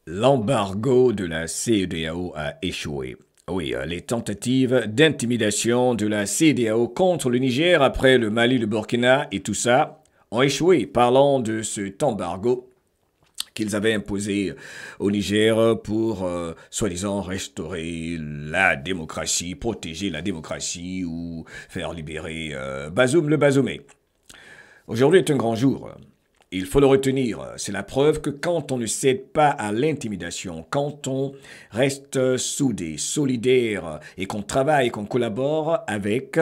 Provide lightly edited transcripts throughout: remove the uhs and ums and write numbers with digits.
L'embargo de la CEDEAO a échoué. Oui, les tentatives d'intimidation de la CEDEAO contre le Niger après le Mali, le Burkina et tout ça ont échoué. Parlant de cet embargo qu'ils avaient imposé au Niger pour, soi-disant, restaurer la démocratie, protéger la démocratie ou faire libérer Bazoum le Bazoumé. Aujourd'hui est un grand jour. Il faut le retenir. C'est la preuve que quand on ne cède pas à l'intimidation, quand on reste soudé, solidaire et qu'on travaille, qu'on collabore avec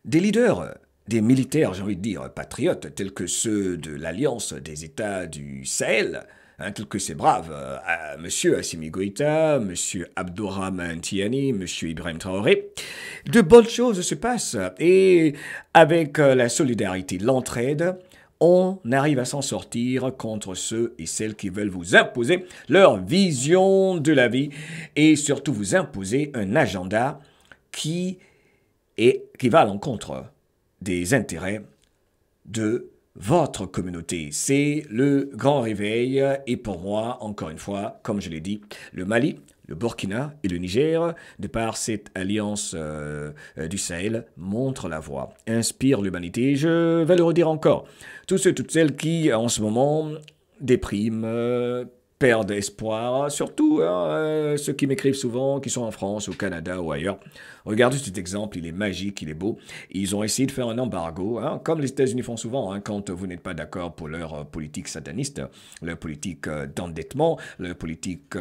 des leaders, des militaires, j'ai envie de dire, patriotes, tels que ceux de l'Alliance des États du Sahel, tels que ces braves, M. Assimi Goïta, M. Abdourahmane Tiani, M. Ibrahim Traoré, de bonnes choses se passent. Et avec la solidarité, l'entraide, on arrive à s'en sortir contre ceux et celles qui veulent vous imposer leur vision de la vie et surtout vous imposer un agenda qui va à l'encontre des intérêts de votre communauté. C'est le grand réveil et pour moi, encore une fois, comme je l'ai dit, le Mali, le Burkina et le Niger, de par cette alliance du Sahel, montrent la voie, inspirent l'humanité. Je vais le redire encore. Tous ceux, toutes celles qui, en ce moment, dépriment, perdent espoir, surtout ceux qui m'écrivent souvent, qui sont en France, au Canada ou ailleurs. Regardez cet exemple, il est magique, il est beau. Ils ont essayé de faire un embargo, comme les États-Unis font souvent, quand vous n'êtes pas d'accord pour leur politique sataniste, leur politique d'endettement, leur politique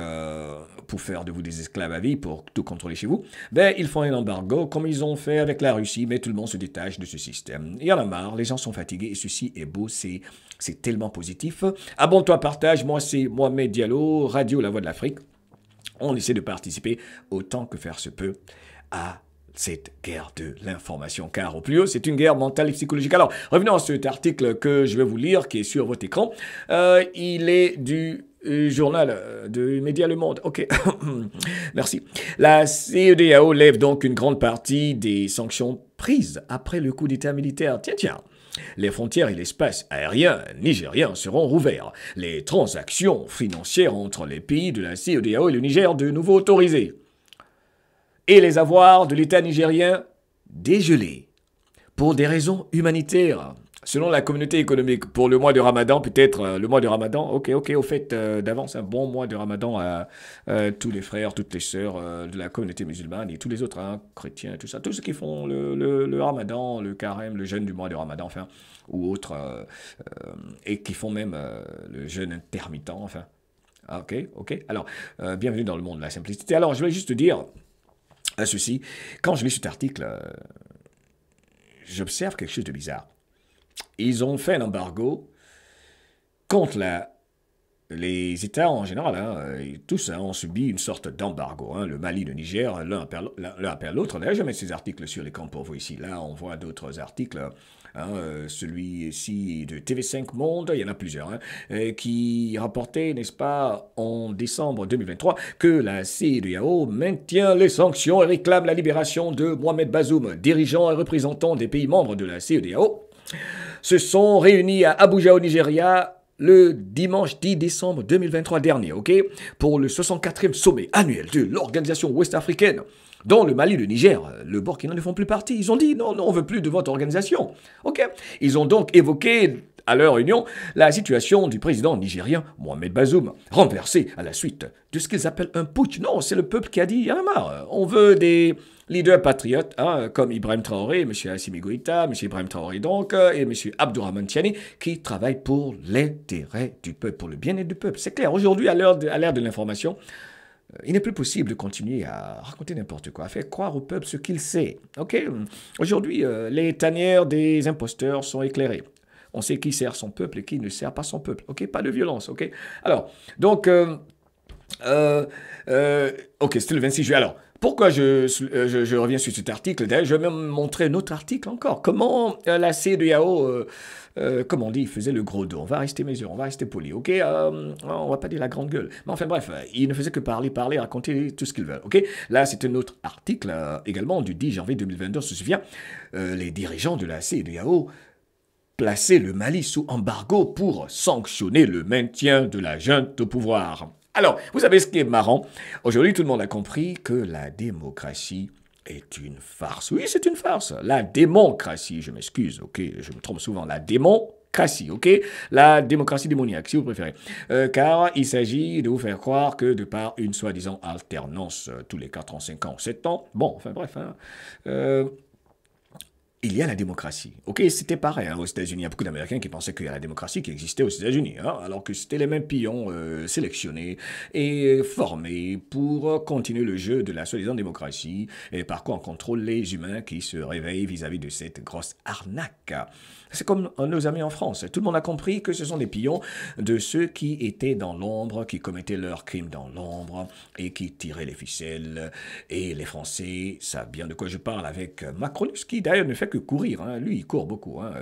pour faire de vous des esclaves à vie, pour tout contrôler chez vous. Ben, ils font un embargo comme ils ont fait avec la Russie, mais tout le monde se détache de ce système. Il y en a marre, les gens sont fatigués et ceci est beau, c'est tellement positif. Abonne-toi, partage. Moi, c'est Mohamed Diallo, Radio La Voix de l'Afrique. On essaie de participer autant que faire se peut à cette guerre de l'information, car au plus haut, c'est une guerre mentale et psychologique. Alors, revenons à cet article que je vais vous lire, qui est sur votre écran. Il est du journal de Média Le Monde. Ok, merci. La CEDEAO lève donc une grande partie des sanctions prises après le coup d'État militaire. Tiens. Les frontières et l'espace aérien nigérien seront rouverts. Les transactions financières entre les pays de la CEDEAO et le Niger de nouveau autorisées. Et les avoirs de l'État nigérien dégelés. Pour des raisons humanitaires. Selon la communauté économique, pour le mois de Ramadan, peut-être le mois de Ramadan, ok, au fait, d'avance, un bon mois de Ramadan à tous les frères, toutes les sœurs de la communauté musulmane et tous les autres, chrétiens, tout ça, tous ceux qui font le Ramadan, le carême, le jeûne du mois de Ramadan, enfin, ou autres, et qui font même le jeûne intermittent, enfin. Ok. Alors, bienvenue dans le monde de la simplicité. Alors, je vais juste dire à ceci, quand je lis cet article, j'observe quelque chose de bizarre. Ils ont fait un embargo contre les États en général. Tous ont subi une sorte d'embargo. Le Mali, le Niger, l'un après l'autre. D'ailleurs, je vais mettre ces articles sur l'écran pour vous ici. Là, on voit d'autres articles. Celui-ci de TV5 Monde, il y en a plusieurs, qui rapportait, n'est-ce pas, en décembre 2023, que la CEDEAO maintient les sanctions et réclame la libération de Mohamed Bazoum, dirigeant et représentant des pays membres de la CEDEAO. Se sont réunis à Abuja au Nigeria le dimanche 10 décembre 2023 dernier, pour le 64e sommet annuel de l'organisation ouest-africaine, dont le Mali, le Niger, le Burkina ne font plus partie. Ils ont dit non, on ne veut plus de votre organisation. Ils ont donc évoqué à leur réunion la situation du président nigérien Mohamed Bazoum, renversé à la suite de ce qu'ils appellent un putsch. Non, c'est le peuple qui a dit, il y en a marre. On veut des leaders patriotes, comme Ibrahim Traoré, M. Assimi Goïta, M. Ibrahim Traoré donc, et M. Abdourahmane Tiani, qui travaillent pour l'intérêt du peuple, pour le bien-être du peuple. C'est clair, aujourd'hui, à l'ère de l'information, il n'est plus possible de continuer à raconter n'importe quoi, à faire croire au peuple ce qu'il sait. Aujourd'hui, les tanières des imposteurs sont éclairées. On sait qui sert son peuple et qui ne sert pas son peuple. Pas de violence. Alors, donc, c'était le 26 juillet. Alors, pourquoi je reviens sur cet article? D'ailleurs, je vais même montrer un autre article encore. Comment la CEDEAO, comme on dit, faisait le gros dos. On va rester mesure, on va rester poli, on va pas dire la grande gueule. Mais enfin bref, ils ne faisaient que parler, raconter tout ce qu'ils veulent, Là, c'est un autre article également du 10 janvier 2022, on se souvient. Les dirigeants de la CEDEAO placer le Mali sous embargo pour sanctionner le maintien de la junte au pouvoir. Alors, vous savez ce qui est marrant? Aujourd'hui, tout le monde a compris que la démocratie est une farce. Oui, c'est une farce. La démocratie, je m'excuse, ok, je me trompe souvent, la démocratie, ok? La démocratie démoniaque, si vous préférez. Car il s'agit de vous faire croire que de par une soi-disant alternance tous les 4 ans, 5 ans, 7 ans, bon, enfin bref, hein, il y a la démocratie. Ok, c'était pareil aux États-Unis. Il y a beaucoup d'Américains qui pensaient qu'il y a la démocratie qui existait aux États-Unis, hein, alors que c'était les mêmes pions sélectionnés et formés pour continuer le jeu de la soi-disant démocratie et par quoi on contrôle les humains qui se réveillent vis-à-vis de cette grosse arnaque. C'est comme nos amis en France. Tout le monde a compris que ce sont des pions de ceux qui étaient dans l'ombre, qui commettaient leurs crimes dans l'ombre et qui tiraient les ficelles. Et les Français savent bien de quoi je parle avec Macronus, qui d'ailleurs ne fait que courir. Hein. Lui, il court beaucoup. Hein.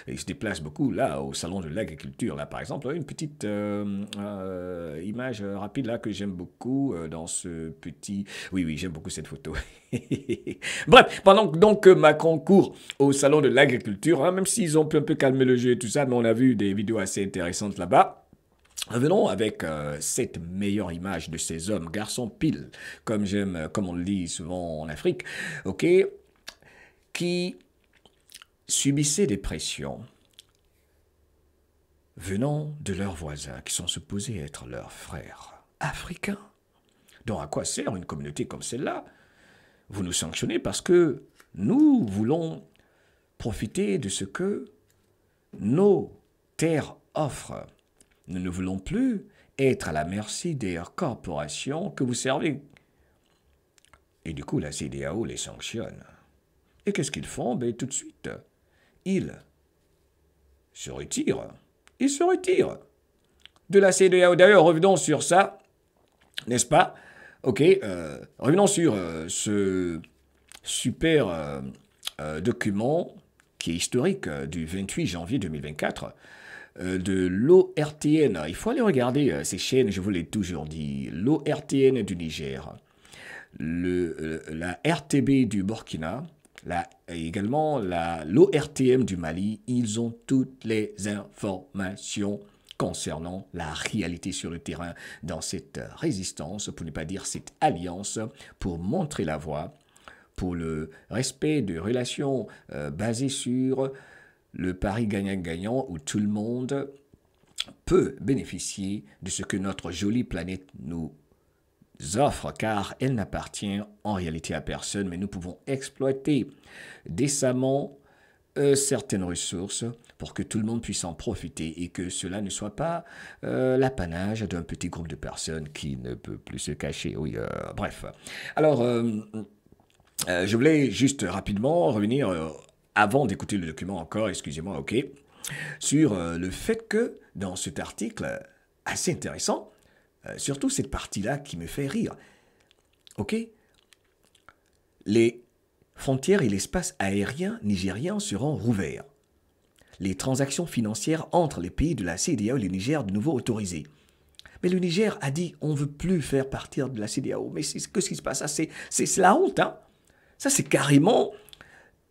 Il se déplace beaucoup. Là, au salon de l'agriculture, là, par exemple, une petite image rapide là que j'aime beaucoup dans ce petit... Oui, oui, j'aime beaucoup cette photo. Bref, pendant que donc Macron court au salon de l'agriculture, hein, même s'ils ont un peu calmé le jeu et tout ça, mais on a vu des vidéos assez intéressantes là-bas. Revenons avec cette meilleure image de ces hommes, garçons pile, comme j'aime, comme on le dit souvent en Afrique, ok, qui subissaient des pressions venant de leurs voisins, qui sont supposés être leurs frères africains. Donc à quoi sert une communauté comme celle-là? Vous nous sanctionnez parce que nous voulons profiter de ce que nos terres offrent. Nous ne voulons plus être à la merci des corporations que vous servez. Et du coup, la CEDEAO les sanctionne. Et qu'est-ce qu'ils font? Ben, tout de suite, ils se retirent. Ils se retirent de la CEDEAO. D'ailleurs, revenons sur ça, n'est-ce pas? Ok, revenons sur ce super document qui est historique du 28 janvier 2024 de l'ORTN. Il faut aller regarder ces chaînes, je vous l'ai toujours dit. L'ORTN du Niger, la RTB du Burkina, également l'ORTM du Mali. Ils ont toutes les informations concernant la réalité sur le terrain dans cette résistance, pour ne pas dire cette alliance, pour montrer la voie, pour le respect de relations basées sur le pari gagnant-gagnant où tout le monde peut bénéficier de ce que notre jolie planète nous offre, car elle n'appartient en réalité à personne, mais nous pouvons exploiter décemment certaines ressources pour que tout le monde puisse en profiter et que cela ne soit pas l'apanage d'un petit groupe de personnes qui ne peut plus se cacher. Oui, bref. Alors, je voulais juste rapidement revenir, avant d'écouter le document encore, excusez-moi, ok, sur le fait que dans cet article assez intéressant, surtout cette partie-là qui me fait rire, ok, les frontières et l'espace aérien nigérien seront rouverts. Les transactions financières entre les pays de la CEDEAO et le Niger de nouveau autorisées. Mais le Niger a dit on ne veut plus faire partir de la CEDEAO. Mais qu'est-ce qui se passe? C'est la honte. Hein? Ça, c'est carrément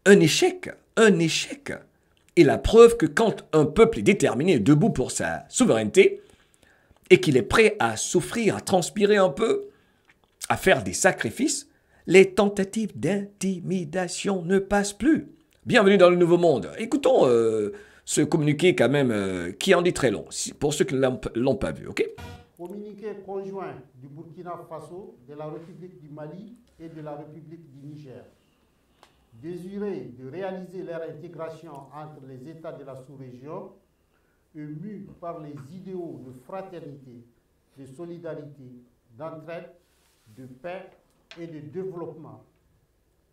un échec. Un échec. Et la preuve que quand un peuple est déterminé et debout pour sa souveraineté et qu'il est prêt à souffrir, à transpirer un peu, à faire des sacrifices, les tentatives d'intimidation ne passent plus. Bienvenue dans le nouveau monde. Écoutons ce communiqué quand même qui en dit très long, pour ceux qui ne l'ont pas vu, ok? Communiqué conjoint du Burkina Faso, de la République du Mali et de la République du Niger. Désiré de réaliser leur intégration entre les États de la sous-région, émus par les idéaux de fraternité, de solidarité, d'entraide, de paix et de développement.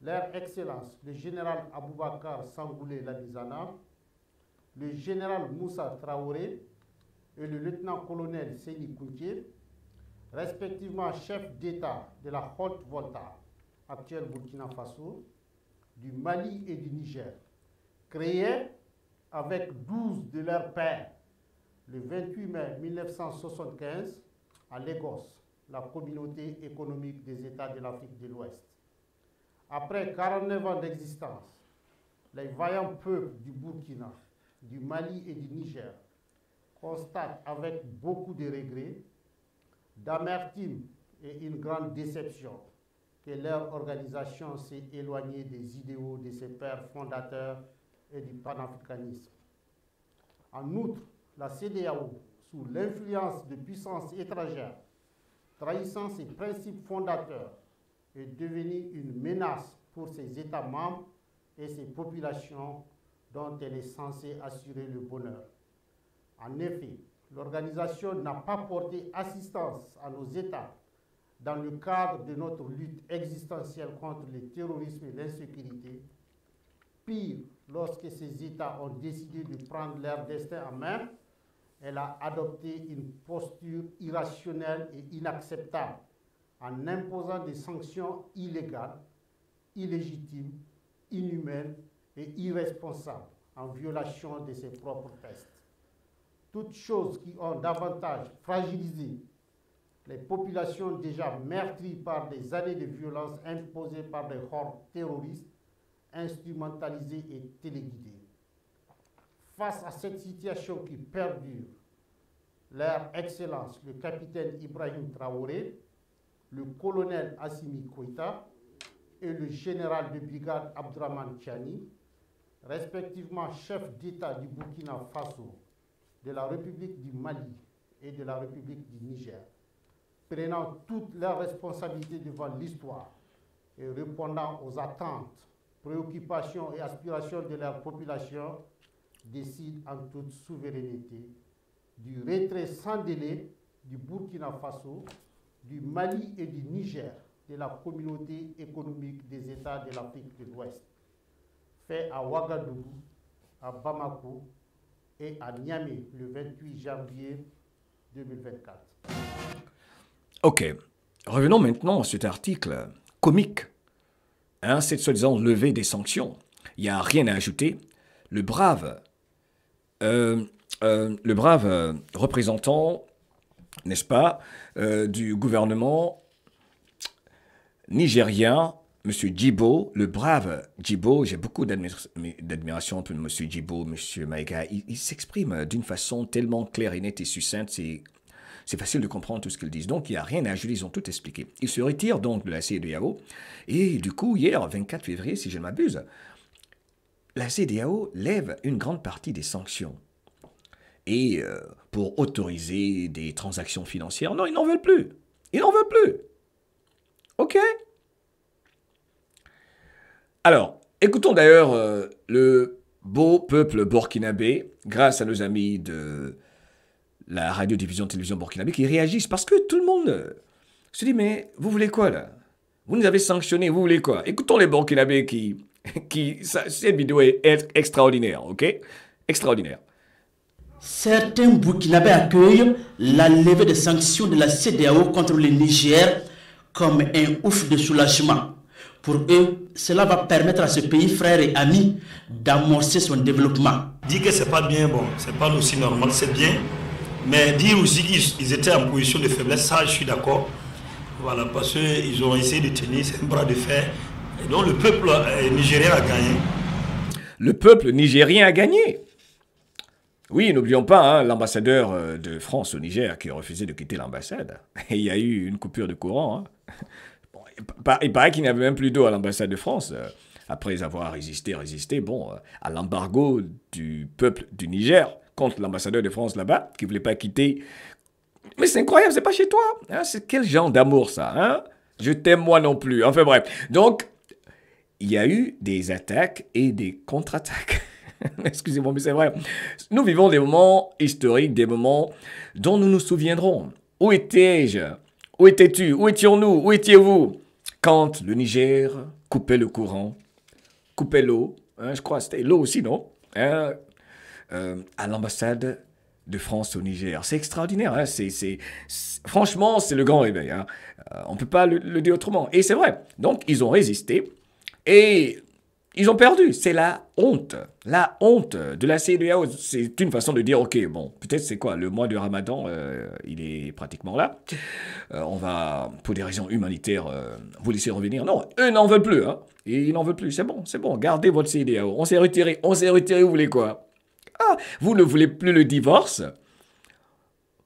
Leur Excellence, le général Aboubakar Sangoulé Lamizana, le général Moussa Traoré et le lieutenant-colonel Séni Koutié, respectivement chef d'État de la Haute-Volta, actuelle Burkina Faso, du Mali et du Niger, créés avec 12 de leurs pairs le 28 mai 1975 à Lagos, la communauté économique des États de l'Afrique de l'Ouest. Après 49 ans d'existence, les vaillants peuples du Burkina, du Mali et du Niger constatent avec beaucoup de regrets, d'amertume et une grande déception que leur organisation s'est éloignée des idéaux de ses pères fondateurs et du panafricanisme. En outre, la CEDEAO, sous l'influence de puissances étrangères, trahissant ses principes fondateurs, est devenue une menace pour ses États membres et ses populations dont elle est censée assurer le bonheur. En effet, l'organisation n'a pas porté assistance à nos États dans le cadre de notre lutte existentielle contre le terrorisme et l'insécurité. Pire, lorsque ces États ont décidé de prendre leur destin en main, elle a adopté une posture irrationnelle et inacceptable en imposant des sanctions illégales, illégitimes, inhumaines et irresponsables en violation de ses propres textes. Toutes choses qui ont davantage fragilisé les populations déjà meurtries par des années de violence imposées par des hordes terroristes, instrumentalisées et téléguidées. Face à cette situation qui perdure, leur Excellence, le capitaine Ibrahim Traoré, le colonel Assimi Goïta et le général de brigade Abdourahmane Tiani, respectivement chef d'État du Burkina Faso, de la République du Mali et de la République du Niger, prenant toutes leurs responsabilités devant l'histoire et répondant aux attentes, préoccupations et aspirations de leur population, décident en toute souveraineté du retrait sans délai du Burkina Faso, du Mali et du Niger de la communauté économique des États de l'Afrique de l'Ouest, fait à Ouagadougou, à Bamako et à Niamey le 28 janvier 2024. Ok, revenons maintenant à cet article comique. Hein, cette soi-disant levée des sanctions. Il n'y a rien à ajouter. Le brave représentant, n'est-ce pas, du gouvernement nigérien, M. Djibo, le brave Djibo, j'ai beaucoup d'admiration pour M. Djibo, M. Maïga. Il s'exprime d'une façon tellement claire et nette et succincte, c'est facile de comprendre tout ce qu'ils disent. Donc, il n'y a rien à ajouter, ils ont tout expliqué. Ils se retirent donc de la CEDEAO. Et du coup, hier, 24 février, si je ne m'abuse, la CEDEAO lève une grande partie des sanctions. Et pour autoriser des transactions financières, non, ils n'en veulent plus. Ils n'en veulent plus. OK? Alors, écoutons d'ailleurs le beau peuple burkinabé, grâce à nos amis de la radiodiffusion-télévision burkinabé, qui réagissent. Parce que tout le monde se dit, mais vous voulez quoi là? Vous nous avez sanctionnés, vous voulez quoi? Écoutons les burkinabés cette vidéo est extraordinaire, ok? Extraordinaire. Certains Burkinabés accueillent la levée des sanctions de la CEDEAO contre le Niger comme un ouf de soulagement. Pour eux, cela va permettre à ce pays frère et ami d'amorcer son développement. Dire que c'est pas bien, bon, c'est pas aussi normal, c'est bien. Mais dire aussi qu'ils étaient en position de faiblesse, ça je suis d'accord. Voilà, parce qu'ils ont essayé de tenir, c'est un bras de fer. Et donc le peuple nigérien a gagné. Le peuple nigérien a gagné. Oui, n'oublions pas hein, l'ambassadeur de France au Niger qui a refusé de quitter l'ambassade. Et il y a eu une coupure de courant. Hein. Bon, il paraît qu'il n'y avait même plus d'eau à l'ambassade de France. Après avoir résisté à l'embargo du peuple du Niger contre l'ambassadeur de France là-bas, qui ne voulait pas quitter. Mais c'est incroyable, c'est pas chez toi. Hein, c'est quel genre d'amour ça hein? Je t'aime moi non plus. Enfin bref. Donc, il y a eu des attaques et des contre-attaques. Excusez-moi, mais c'est vrai. Nous vivons des moments historiques, des moments dont nous nous souviendrons. Où étais-je? Où étais-tu? Où étions-nous? Où étiez-vous? Quand le Niger coupait le courant, coupait l'eau, hein, je crois que c'était l'eau aussi, non hein, à l'ambassade de France au Niger. C'est extraordinaire. Hein, franchement, c'est le grand réveil. Hein. On ne peut pas le dire autrement. Et c'est vrai. Donc, ils ont résisté et ils ont perdu. C'est la honte. La honte de la CEDEAO. C'est une façon de dire, OK, bon, peut-être c'est quoi? Le mois de Ramadan, il est pratiquement là. On va, pour des raisons humanitaires, vous laisser revenir. Non, eux n'en veulent plus. Hein. Et ils n'en veulent plus. C'est bon. Gardez votre CEDEAO. On s'est retiré. Vous voulez quoi? Ah, vous ne voulez plus le divorce?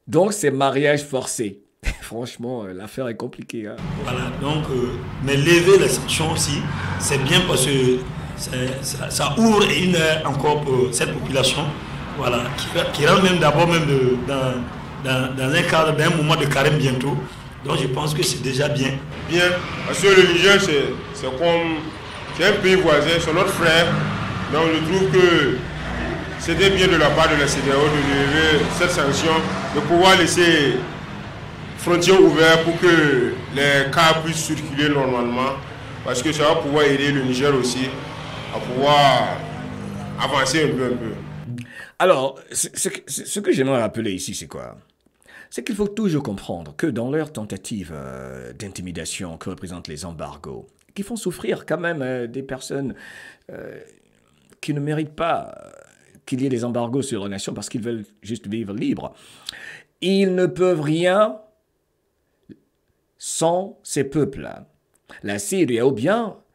Donc c'est mariage forcé. Franchement, l'affaire est compliquée. Hein. Voilà, donc, mais lever les sanctions aussi, c'est bien parce que ça ouvre une ère encore pour cette population, voilà, qui rentre même d'abord dans un cadre d'un moment de carême bientôt. Donc je pense que c'est déjà bien. Bien, parce que le Niger, c'est un pays voisin, c'est notre frère. Donc je trouve que c'était bien de la part de la CEDEAO de lever cette sanction, de pouvoir laisser frontières ouvertes pour que les cas puissent circuler normalement, parce que ça va pouvoir aider le Niger aussi à pouvoir avancer un peu. Alors, ce que j'aimerais rappeler ici, c'est quoi? C'est qu'il faut toujours comprendre que dans leur tentative d'intimidation que représentent les embargos, qui font souffrir quand même des personnes qui ne méritent pas qu'il y ait des embargos sur leur nation parce qu'ils veulent juste vivre libres, ils ne peuvent rien sans ces peuples-là. La CEDEAO,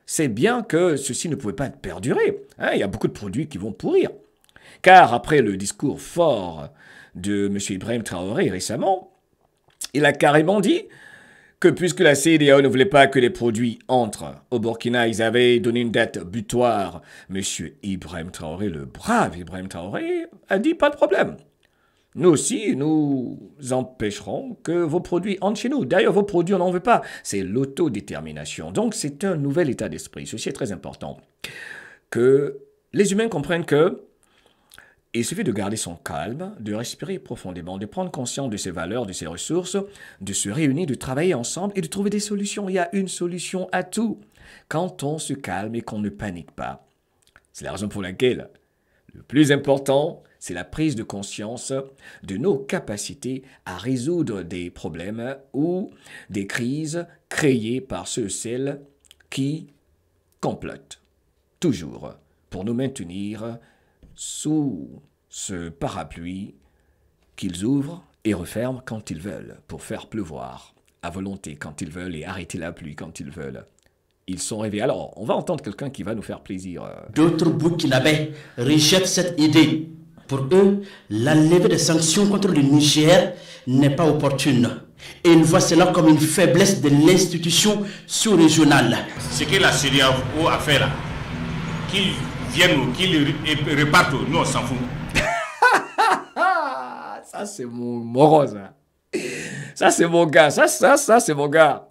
c'est bien que ceci ne pouvait pas perdurer. Hein, il y a beaucoup de produits qui vont pourrir. Car après le discours fort de M. Ibrahim Traoré récemment, il a carrément dit que puisque la CEDEAO ne voulait pas que les produits entrent au Burkina, ils avaient donné une date butoir. M. Ibrahim Traoré, le brave Ibrahim Traoré, a dit pas de problème. Nous aussi, nous empêcherons que vos produits entrent chez nous. D'ailleurs, vos produits, on n'en veut pas. C'est l'autodétermination. Donc, c'est un nouvel état d'esprit. Ceci est très important. Que les humains comprennent que il suffit de garder son calme, de respirer profondément, de prendre conscience de ses valeurs, de ses ressources, de se réunir, de travailler ensemble et de trouver des solutions. Il y a une solution à tout. Quand on se calme et qu'on ne panique pas. C'est la raison pour laquelle le plus important, c'est la prise de conscience de nos capacités à résoudre des problèmes ou des crises créées par ceux et celles qui complotent. Toujours pour nous maintenir sous ce parapluie qu'ils ouvrent et referment quand ils veulent, pour faire pleuvoir à volonté quand ils veulent et arrêter la pluie quand ils veulent. Ils sont rêvés. Alors, on va entendre quelqu'un qui va nous faire plaisir. D'autres Burkinabés rejettent cette idée. Pour eux, la levée des sanctions contre le Niger n'est pas opportune. Et ils voient cela comme une faiblesse de l'institution sous-régionale. Ce que la CEDEAO a fait là, qu'ils viennent ou qu'ils repartent, nous on s'en fout. Ça c'est mon moro, ça. Ça c'est mon gars, ça c'est mon gars.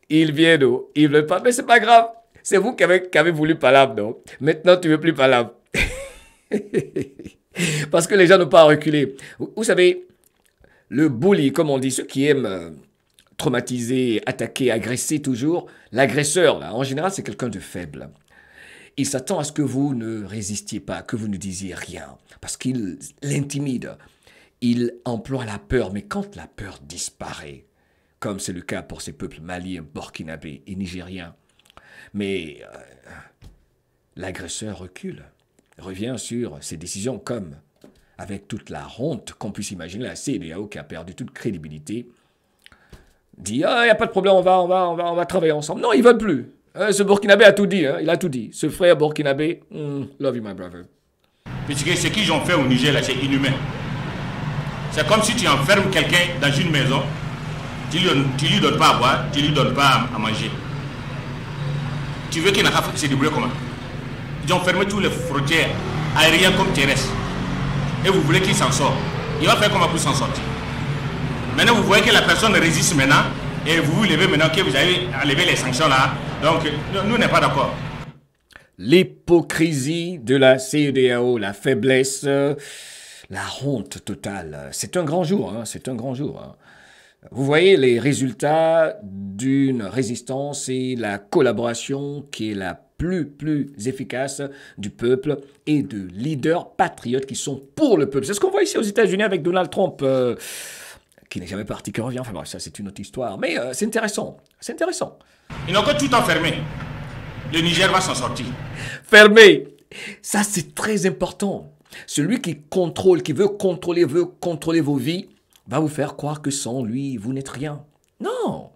Ils viennent ou ils veulent pas, mais c'est pas grave. C'est vous qui avez voulu Palam, non? Maintenant tu veux plus Palam. Parce que les gens n'ont pas reculé. Vous savez, le bully, comme on dit, ceux qui aiment traumatiser, attaquer, agresser toujours, l'agresseur, là, en général, c'est quelqu'un de faible. Il s'attend à ce que vous ne résistiez pas, que vous ne disiez rien, parce qu'il l'intimide. Il emploie la peur, mais quand la peur disparaît, comme c'est le cas pour ces peuples maliens, burkinabés et nigériens, mais l'agresseur recule, revient sur ses décisions comme, avec toute la honte qu'on puisse imaginer, la CEDEAO qui a perdu toute crédibilité, dit « Ah, il n'y a pas de problème, on va travailler ensemble. » Non, ils ne veulent plus. Ce Burkinabé a tout dit, hein, il a tout dit. Ce frère Burkinabé, love you my brother. Puisque ce qu'ils ont fait au Niger, là, c'est inhumain. C'est comme si tu enfermes quelqu'un dans une maison, tu lui donnes pas à boire, tu lui donnes pas à manger. Tu veux qu'il n'a pas se débrouiller comment? Ils ont fermé toutes les frontières, aériennes comme terrestres. Et vous voulez qu'il s'en sorte. Il va faire comment pour s'en sortir? Maintenant, vous voyez que la personne résiste maintenant, et vous vous levez maintenant que vous avez enlevé les sanctions là. Donc, nous, on n'est pas d'accord. L'hypocrisie de la CEDEAO, la faiblesse, la honte totale. C'est un grand jour, hein, c'est un grand jour. Hein. Vous voyez les résultats d'une résistance et la collaboration qui est la plus efficace du peuple et de leaders patriotes qui sont pour le peuple. C'est ce qu'on voit ici aux États-Unis avec Donald Trump, qui n'est jamais parti, qui revient. Enfin bon, ça c'est une autre histoire. Mais c'est intéressant, c'est intéressant. Ils n'ont que tout enfermé. Le Niger va s'en sortir. Fermé. Ça c'est très important. Celui qui contrôle, qui veut contrôler vos vies, va vous faire croire que sans lui, vous n'êtes rien. Non.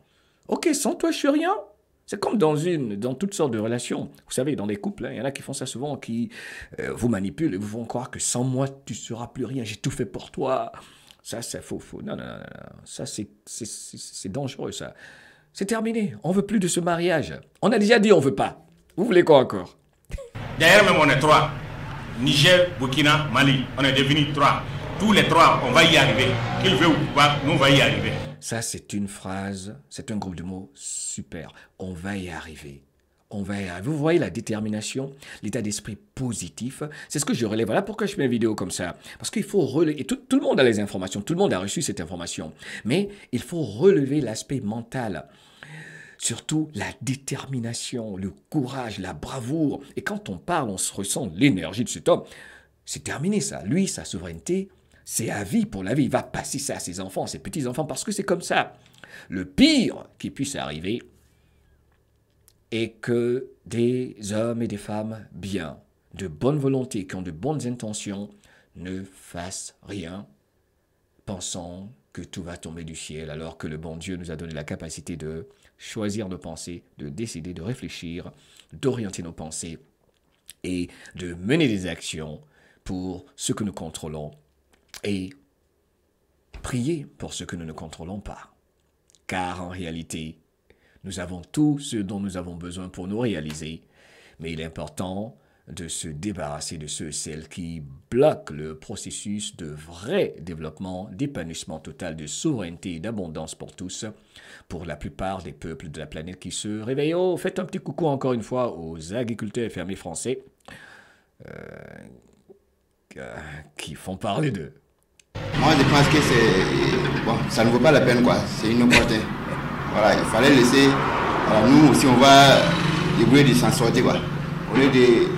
Ok, sans toi, je suis rien. C'est comme dans toutes sortes de relations. Vous savez, dans des couples, il y en a qui font ça souvent, qui vous manipulent et vous font croire que sans moi, tu ne seras plus rien, j'ai tout fait pour toi. Ça, c'est faux. Non. Ça, c'est dangereux, ça. C'est terminé. On ne veut plus de ce mariage. On a déjà dit on ne veut pas. Vous voulez quoi encore? D'ailleurs, même on est 3. Niger, Burkina, Mali. On est devenus 3. Tous les 3, on va y arriver. Qu'il veut ou pas, nous, on va y arriver. Ça, c'est une phrase, c'est un groupe de mots super. On va y arriver. On va y arriver. Vous voyez la détermination, l'état d'esprit positif. C'est ce que je relève. Voilà pourquoi je fais une vidéo comme ça. Parce qu'il faut relever. Et tout le monde a les informations. Tout le monde a reçu cette information. Mais il faut relever l'aspect mental. Surtout la détermination, le courage, la bravoure. Et quand on parle, on se ressent l'énergie de cet homme. C'est terminé ça. Lui, sa souveraineté, c'est à vie pour la vie. Il va passer ça à ses enfants, à ses petits-enfants, parce que c'est comme ça. Le pire qui puisse arriver est que des hommes et des femmes bien, de bonne volonté, qui ont de bonnes intentions, ne fassent rien, pensant que tout va tomber du ciel, alors que le bon Dieu nous a donné la capacité de choisir nos pensées, de décider, de réfléchir, d'orienter nos pensées et de mener des actions pour ce que nous contrôlons et prier pour ce que nous ne contrôlons pas. Car en réalité, nous avons tout ce dont nous avons besoin pour nous réaliser, mais il est important de se débarrasser de ceux et celles qui bloquent le processus de vrai développement, d'épanouissement total, de souveraineté et d'abondance pour tous, pour la plupart des peuples de la planète qui se réveillent. Oh, faites un petit coucou encore une fois aux agriculteurs et fermiers français qui font parler d'eux. Moi, je pense que c'est... Bon, ça ne vaut pas la peine, quoi. C'est inopportun. Voilà, il fallait laisser... Voilà, nous aussi, on va débrouiller de s'en sortir, quoi. Au lieu de...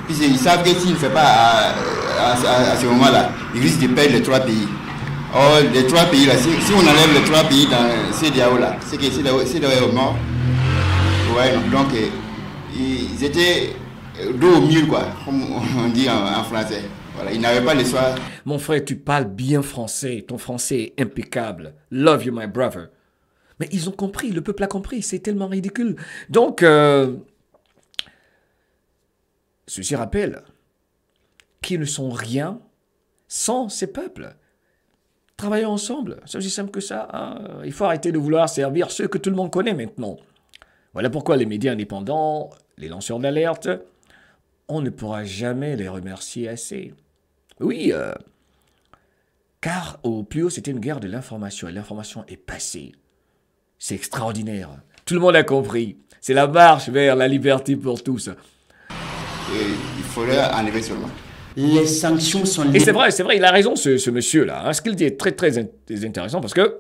Puis ils savent que s'ils ne font pas à ce moment-là, ils risquent de perdre les 3 pays. Or, les 3 pays, là, si on enlève les 3 pays dans CEDEAO, là, c'est que CEDEAO est mort. Ouais, donc, ils étaient dos au mur, quoi, comme on dit en français. Voilà, ils n'avaient pas le choix. Mon frère, tu parles bien français. Ton français est impeccable. Love you, my brother. Mais ils ont compris, le peuple a compris. C'est tellement ridicule. Donc, ceci rappelle qu'ils ne sont rien sans ces peuples. Travaillons ensemble. C'est aussi simple que ça. Hein. Il faut arrêter de vouloir servir ceux que tout le monde connaît maintenant. Voilà pourquoi les médias indépendants, les lanceurs d'alerte, on ne pourra jamais les remercier assez. Oui, car au plus haut, c'était une guerre de l'information, et l'information est passée. C'est extraordinaire. Tout le monde a compris. C'est la marche vers la liberté pour tous. Il faudrait enlever seulement. Les sanctions sont... Et c'est vrai, il a raison, ce monsieur-là. Hein. Ce qu'il dit est très, très intéressant, parce que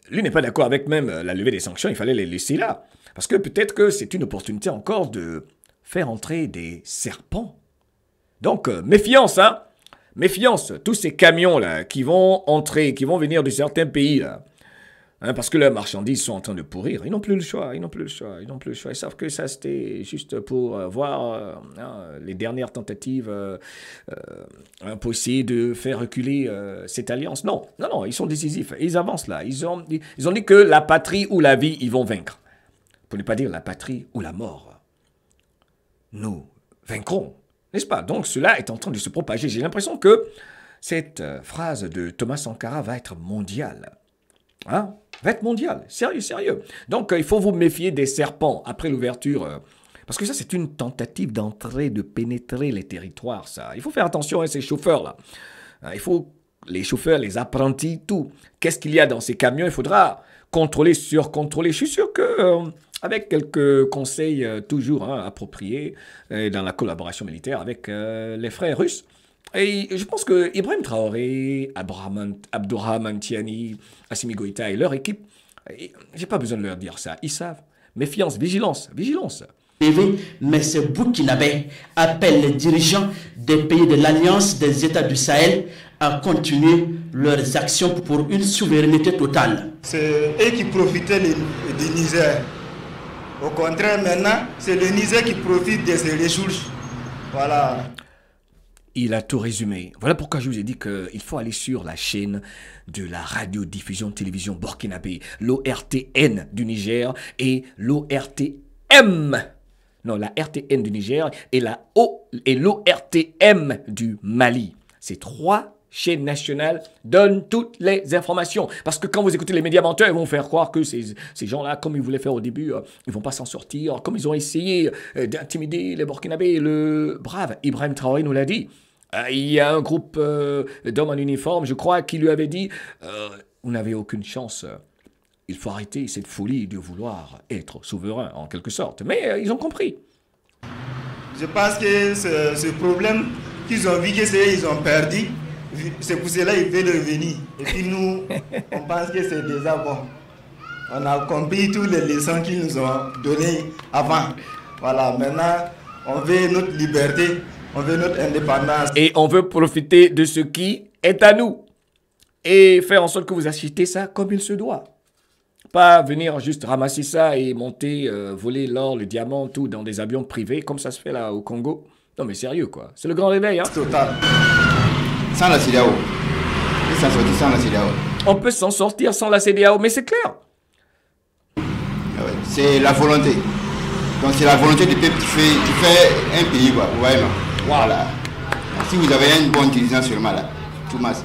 lui n'est pas d'accord avec même la levée des sanctions, il fallait les laisser là. Parce que peut-être que c'est une opportunité encore de faire entrer des serpents. Donc, méfiance, hein. Méfiance, tous ces camions-là qui vont entrer, qui vont venir de certains pays, là. Hein, parce que leurs marchandises sont en train de pourrir. Ils n'ont plus le choix, Ils savent que ça, c'était juste pour voir les dernières tentatives pour essayer de faire reculer cette alliance. Non, ils sont décisifs. Ils avancent là. Ils ont dit que la patrie ou la vie, ils vont vaincre. Pour ne pas dire la patrie ou la mort. Nous vaincrons, n'est-ce pas? Donc cela est en train de se propager. J'ai l'impression que cette phrase de Thomas Sankara va être mondiale. Hein? Va être mondiale. Sérieux. Donc il faut vous méfier des serpents après l'ouverture. Parce que ça, c'est une tentative d'entrer, de pénétrer les territoires, ça. Il faut faire attention à ces chauffeurs-là. Il faut les chauffeurs, les apprentis, tout. Qu'est-ce qu'il y a dans ces camions? Il faudra contrôler, surcontrôler. Je suis sûr que... avec quelques conseils toujours appropriés dans la collaboration militaire avec les frères russes. Et je pense que Ibrahim Traoré, Abdourahmane Tiani, Assimi Goïta et leur équipe, j'ai pas besoin de leur dire ça, ils savent. Méfiance, vigilance. Mais ce Burkinabé appelle les dirigeants des pays de l'Alliance des États du Sahel à continuer leurs actions pour une souveraineté totale. C'est eux qui profitaient du Niger. Au contraire, maintenant, c'est le Niger qui profite de ces ressources. Voilà. Il a tout résumé. Voilà pourquoi je vous ai dit qu'il faut aller sur la chaîne de la radiodiffusion télévision burkinabé, l'ORTN du Niger et l'ORTM. Non, la RTN du Niger et l'ORTM du Mali. Ces 3 chaînes nationales donnent toutes les informations. Parce que quand vous écoutez les médias menteurs, ils vont faire croire que ces gens-là, comme ils voulaient faire au début, ils vont pas s'en sortir. Comme ils ont essayé d'intimider les Burkinabés, le brave Ibrahim Traoré nous l'a dit. Il y a un groupe d'hommes en uniforme, je crois, qui lui avait dit vous n'avez aucune chance. Il faut arrêter cette folie de vouloir être souverain, en quelque sorte. Mais ils ont compris. Je pense que ce problème qu'ils ont vu qu'ils ont perdu, c'est pour cela qu'ils veulent revenir. Et puis nous, on pense que c'est déjà bon. On a compris toutes les leçons qu'ils nous ont données avant. Voilà, maintenant, on veut notre liberté, on veut notre indépendance. Et on veut profiter de ce qui est à nous. Et faire en sorte que vous achetez ça comme il se doit. Pas venir juste ramasser ça et monter, voler l'or, le diamant, tout dans des avions privés, comme ça se fait là au Congo. Non mais sérieux quoi, c'est le grand réveil. Hein. Total. Sans la CEDEAO. Ils s'en sortent sans la CEDEAO. On peut s'en sortir sans la CEDEAO, mais c'est clair. C'est la volonté. Donc c'est la volonté du peuple qui fait un pays quoi. Vous voyez non? Voilà. Si vous avez un bon dirigeant seulement là, tout masse.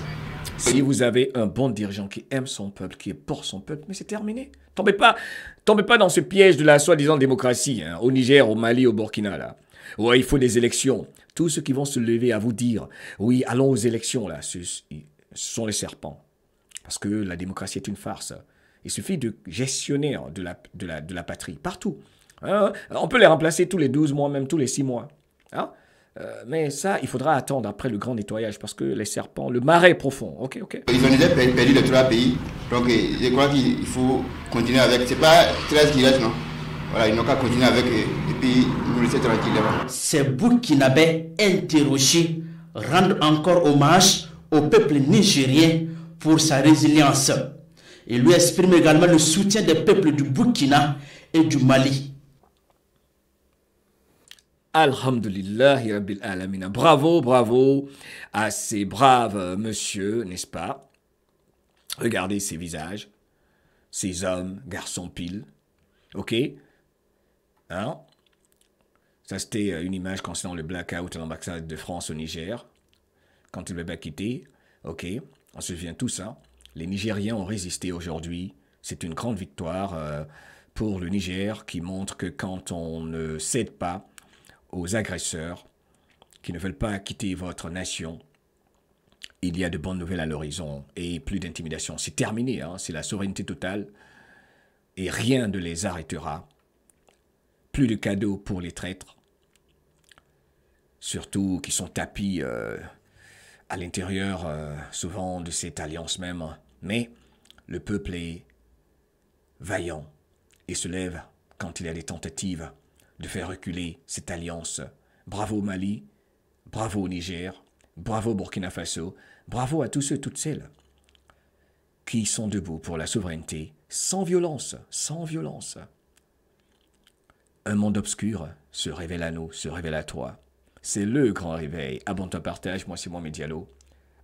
Si vous avez un bon dirigeant qui aime son peuple, qui est pour son peuple, mais c'est terminé. Tombez pas dans ce piège de la soi-disant démocratie, hein, au Niger, au Mali, au Burkina, là. Ouais, il faut des élections. Tous ceux qui vont se lever à vous dire, oui, allons aux élections, là, ce sont les serpents. Parce que la démocratie est une farce. Il suffit de gestionnaires de la patrie, partout. Hein, on peut les remplacer tous les 12 mois, même tous les 6 mois. Hein. Mais ça, il faudra attendre après le grand nettoyage parce que les serpents, le marais profond. Ok. Ils ont déjà perdu les 3 pays. Donc, je crois qu'il faut continuer avec. C'est pas 13 qui restent, non? Voilà, ils n'ont qu'à continuer avec et puis nous laisser tranquilles là-bas. Ces Burkinabés interrogés rendent encore hommage au peuple nigérien pour sa résilience. Ils lui expriment également le soutien des peuples du Burkina et du Mali. Alhamdulillahi Rabbil Alamina. Bravo à ces braves monsieur, n'est-ce pas? Regardez ces visages, ces hommes, garçons pile. Ok? Hein? Ça, c'était une image concernant le blackout à l'ambassade de France au Niger. Quand il avait quitté. Ok? On se souvient tous, hein? Les Nigériens ont résisté aujourd'hui. C'est une grande victoire pour le Niger qui montre que quand on ne cède pas aux agresseurs qui ne veulent pas quitter votre nation, il y a de bonnes nouvelles à l'horizon et plus d'intimidation. C'est terminé, hein, c'est la souveraineté totale et rien ne les arrêtera. Plus de cadeaux pour les traîtres, surtout qui sont tapis à l'intérieur souvent de cette alliance même. Mais le peuple est vaillant et se lève quand il y a des tentatives de faire reculer cette alliance. Bravo Mali, bravo au Niger, bravo Burkina Faso, bravo à tous ceux, toutes celles qui sont debout pour la souveraineté, sans violence, sans violence. Un monde obscur se révèle à nous, se révèle à toi. C'est le grand réveil. Abonne-toi, partage, moi c'est Mohamed Diallo.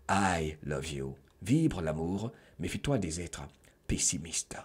I love you. Vibre l'amour, méfie-toi des êtres pessimistes.